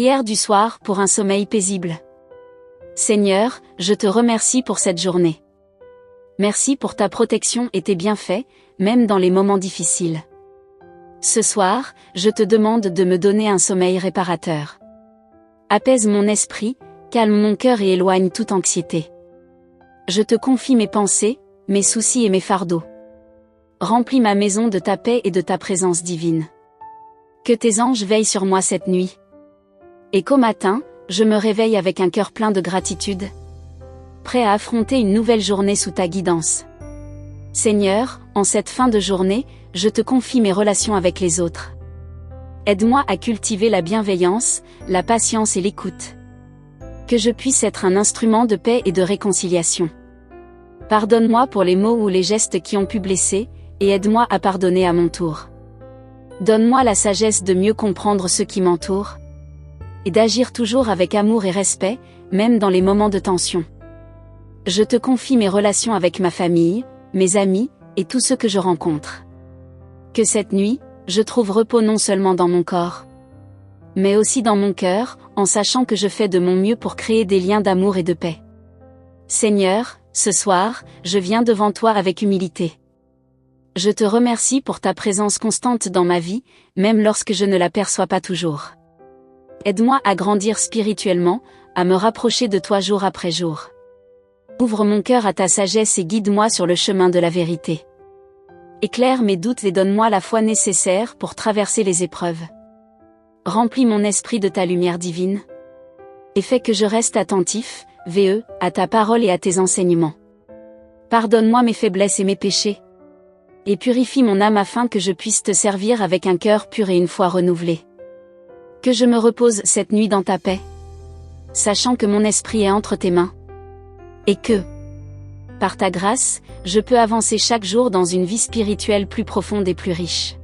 Prière du soir pour un sommeil paisible. Seigneur, je te remercie pour cette journée. Merci pour ta protection et tes bienfaits, même dans les moments difficiles. Ce soir, je te demande de me donner un sommeil réparateur. Apaise mon esprit, calme mon cœur et éloigne toute anxiété. Je te confie mes pensées, mes soucis et mes fardeaux. Remplis ma maison de ta paix et de ta présence divine. Que tes anges veillent sur moi cette nuit. Et qu'au matin, je me réveille avec un cœur plein de gratitude, prêt à affronter une nouvelle journée sous ta guidance. Seigneur, en cette fin de journée, je te confie mes relations avec les autres. Aide-moi à cultiver la bienveillance, la patience et l'écoute. Que je puisse être un instrument de paix et de réconciliation. Pardonne-moi pour les mots ou les gestes qui ont pu blesser, et aide-moi à pardonner à mon tour. Donne-moi la sagesse de mieux comprendre ceux qui m'entourent, et d'agir toujours avec amour et respect, même dans les moments de tension. Je te confie mes relations avec ma famille, mes amis, et tous ceux que je rencontre. Que cette nuit, je trouve repos non seulement dans mon corps, mais aussi dans mon cœur, en sachant que je fais de mon mieux pour créer des liens d'amour et de paix. Seigneur, ce soir, je viens devant toi avec humilité. Je te remercie pour ta présence constante dans ma vie, même lorsque je ne l'aperçois pas toujours. Aide-moi à grandir spirituellement, à me rapprocher de toi jour après jour. Ouvre mon cœur à ta sagesse et guide-moi sur le chemin de la vérité. Éclaire mes doutes et donne-moi la foi nécessaire pour traverser les épreuves. Remplis mon esprit de ta lumière divine, et fais que je reste attentif, à ta parole et à tes enseignements. Pardonne-moi mes faiblesses et mes péchés, et purifie mon âme afin que je puisse te servir avec un cœur pur et une foi renouvelée. Que je me repose cette nuit dans ta paix, sachant que mon esprit est entre tes mains, et que, par ta grâce, je peux avancer chaque jour dans une vie spirituelle plus profonde et plus riche.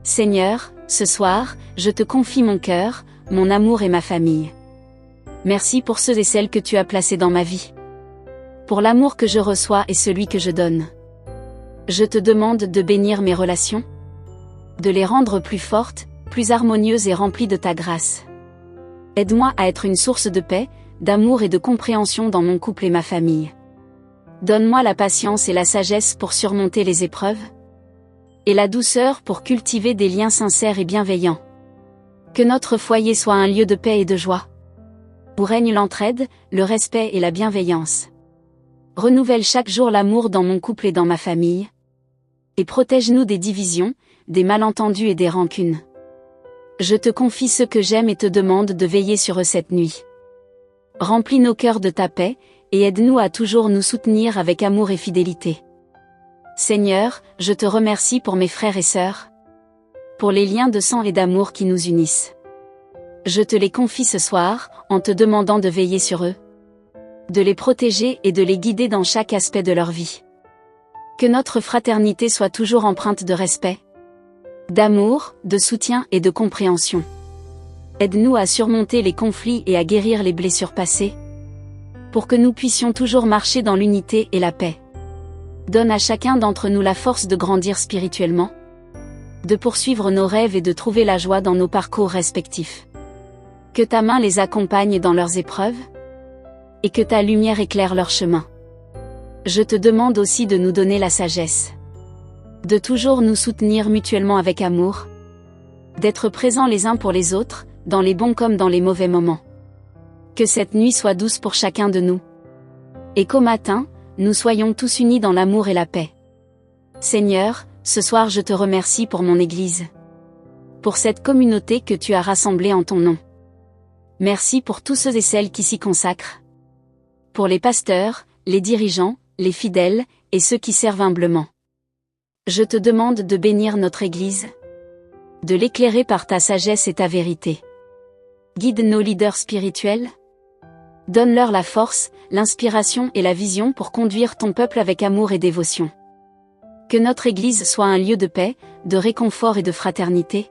Seigneur, ce soir, je te confie mon cœur, mon amour et ma famille. Merci pour ceux et celles que tu as placés dans ma vie. Pour l'amour que je reçois et celui que je donne. Je te demande de bénir mes relations, de les rendre plus fortes, plus harmonieuses et remplies de ta grâce. Aide-moi à être une source de paix, d'amour et de compréhension dans mon couple et ma famille. Donne-moi la patience et la sagesse pour surmonter les épreuves, et la douceur pour cultiver des liens sincères et bienveillants. Que notre foyer soit un lieu de paix et de joie, où règne l'entraide, le respect et la bienveillance. Renouvelle chaque jour l'amour dans mon couple et dans ma famille, et protège-nous des divisions, des malentendus et des rancunes. Je te confie ceux que j'aime et te demande de veiller sur eux cette nuit. Remplis nos cœurs de ta paix, et aide-nous à toujours nous soutenir avec amour et fidélité. Seigneur, je te remercie pour mes frères et sœurs, pour les liens de sang et d'amour qui nous unissent. Je te les confie ce soir, en te demandant de veiller sur eux, de les protéger et de les guider dans chaque aspect de leur vie. Que notre fraternité soit toujours empreinte de respect, d'amour, de soutien et de compréhension. Aide-nous à surmonter les conflits et à guérir les blessures passées, pour que nous puissions toujours marcher dans l'unité et la paix. Donne à chacun d'entre nous la force de grandir spirituellement, de poursuivre nos rêves et de trouver la joie dans nos parcours respectifs. Que ta main les accompagne dans leurs épreuves, et que ta lumière éclaire leur chemin. Je te demande aussi de nous donner la sagesse, de toujours nous soutenir mutuellement avec amour, d'être présents les uns pour les autres, dans les bons comme dans les mauvais moments. Que cette nuit soit douce pour chacun de nous, et qu'au matin, nous soyons tous unis dans l'amour et la paix. Seigneur, ce soir je te remercie pour mon Église, pour cette communauté que tu as rassemblée en ton nom. Merci pour tous ceux et celles qui s'y consacrent, pour les pasteurs, les dirigeants, les fidèles, et ceux qui servent humblement. Je te demande de bénir notre Église, de l'éclairer par ta sagesse et ta vérité. Guide nos leaders spirituels. Donne-leur la force, l'inspiration et la vision pour conduire ton peuple avec amour et dévotion. Que notre Église soit un lieu de paix, de réconfort et de fraternité.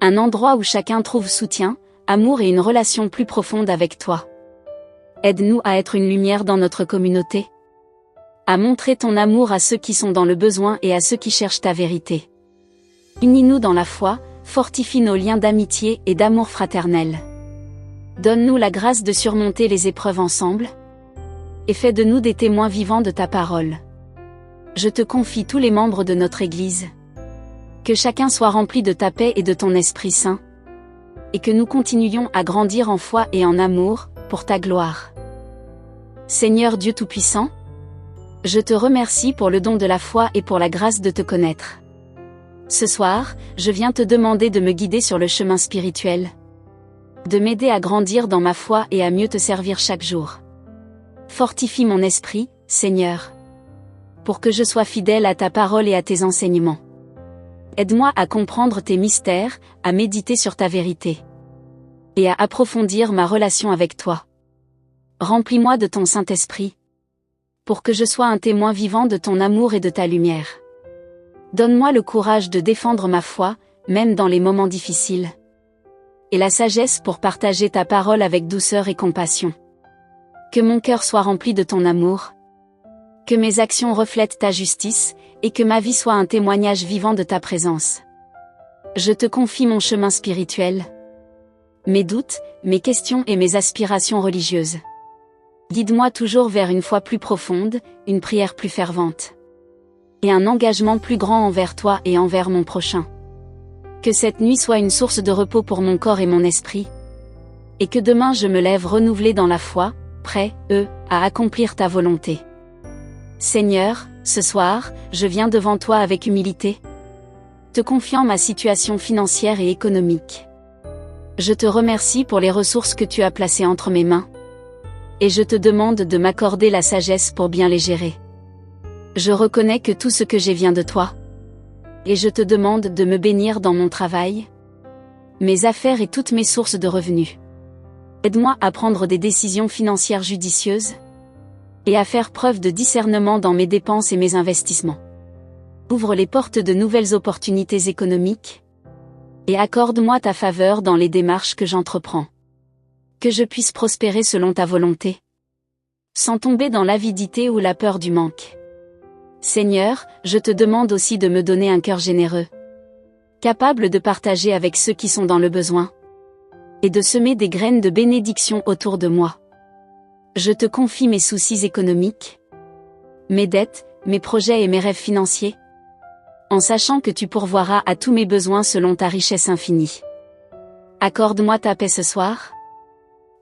Un endroit où chacun trouve soutien, amour et une relation plus profonde avec toi. Aide-nous à être une lumière dans notre communauté, à montrer ton amour à ceux qui sont dans le besoin et à ceux qui cherchent ta vérité. Unis-nous dans la foi, Fortifie nos liens d'amitié et d'amour fraternel. Donne-nous la grâce de surmonter les épreuves ensemble, et fais de nous des témoins vivants de ta parole. Je te confie tous les membres de notre Église. Que chacun soit rempli de ta paix et de ton Esprit Saint, et que nous continuions à grandir en foi et en amour, pour ta gloire. Seigneur Dieu Tout-Puissant, je te remercie pour le don de la foi et pour la grâce de te connaître. Ce soir, je viens te demander de me guider sur le chemin spirituel, de m'aider à grandir dans ma foi et à mieux te servir chaque jour. Fortifie mon esprit, Seigneur, pour que je sois fidèle à ta parole et à tes enseignements. Aide-moi à comprendre tes mystères, à méditer sur ta vérité, et à approfondir ma relation avec toi. Remplis-moi de ton Saint-Esprit, pour que je sois un témoin vivant de ton amour et de ta lumière. Donne-moi le courage de défendre ma foi, même dans les moments difficiles, et la sagesse pour partager ta parole avec douceur et compassion. Que mon cœur soit rempli de ton amour, que mes actions reflètent ta justice, et que ma vie soit un témoignage vivant de ta présence. Je te confie mon chemin spirituel, mes doutes, mes questions et mes aspirations religieuses. Guide-moi toujours vers une foi plus profonde, une prière plus fervente, et un engagement plus grand envers toi et envers mon prochain. Que cette nuit soit une source de repos pour mon corps et mon esprit, et que demain je me lève renouvelé dans la foi, prêt, à accomplir ta volonté. Seigneur, ce soir, je viens devant toi avec humilité, te confiant ma situation financière et économique. Je te remercie pour les ressources que tu as placées entre mes mains, et je te demande de m'accorder la sagesse pour bien les gérer. Je reconnais que tout ce que j'ai vient de toi, et je te demande de me bénir dans mon travail, mes affaires et toutes mes sources de revenus. Aide-moi à prendre des décisions financières judicieuses, et à faire preuve de discernement dans mes dépenses et mes investissements. Ouvre les portes de nouvelles opportunités économiques, et accorde-moi ta faveur dans les démarches que j'entreprends. Que je puisse prospérer selon ta volonté, sans tomber dans l'avidité ou la peur du manque. Seigneur, je te demande aussi de me donner un cœur généreux, capable de partager avec ceux qui sont dans le besoin, et de semer des graines de bénédiction autour de moi. Je te confie mes soucis économiques, mes dettes, mes projets et mes rêves financiers, en sachant que tu pourvoiras à tous mes besoins selon ta richesse infinie. Accorde-moi ta paix ce soir,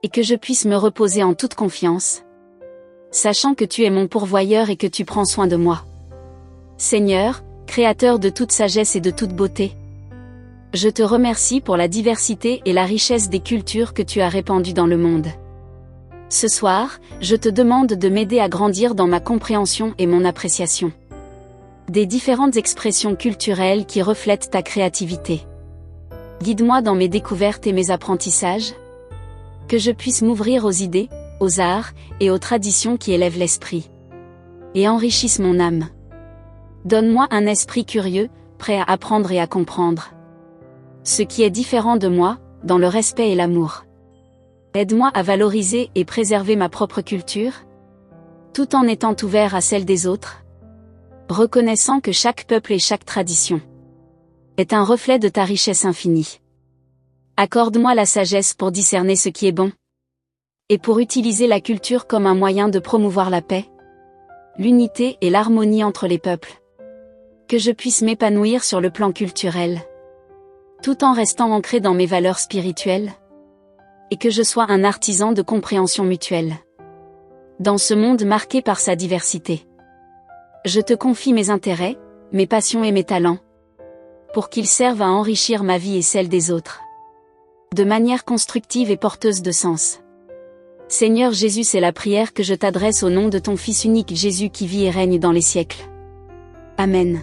et que je puisse me reposer en toute confiance, sachant que tu es mon pourvoyeur et que tu prends soin de moi. Seigneur, Créateur de toute sagesse et de toute beauté, je te remercie pour la diversité et la richesse des cultures que tu as répandues dans le monde. Ce soir, je te demande de m'aider à grandir dans ma compréhension et mon appréciation des différentes expressions culturelles qui reflètent ta créativité. Guide-moi dans mes découvertes et mes apprentissages, que je puisse m'ouvrir aux idées, aux arts et aux traditions qui élèvent l'esprit et enrichissent mon âme. Donne-moi un esprit curieux, prêt à apprendre et à comprendre ce qui est différent de moi, dans le respect et l'amour. Aide-moi à valoriser et préserver ma propre culture, tout en étant ouvert à celle des autres, reconnaissant que chaque peuple et chaque tradition est un reflet de ta richesse infinie. Accorde-moi la sagesse pour discerner ce qui est bon, et pour utiliser la culture comme un moyen de promouvoir la paix, l'unité et l'harmonie entre les peuples. Que je puisse m'épanouir sur le plan culturel, tout en restant ancré dans mes valeurs spirituelles, et que je sois un artisan de compréhension mutuelle dans ce monde marqué par sa diversité. Je te confie mes intérêts, mes passions et mes talents, pour qu'ils servent à enrichir ma vie et celle des autres, de manière constructive et porteuse de sens. Seigneur Jésus, c'est la prière que je t'adresse au nom de ton Fils unique Jésus qui vit et règne dans les siècles. Amen.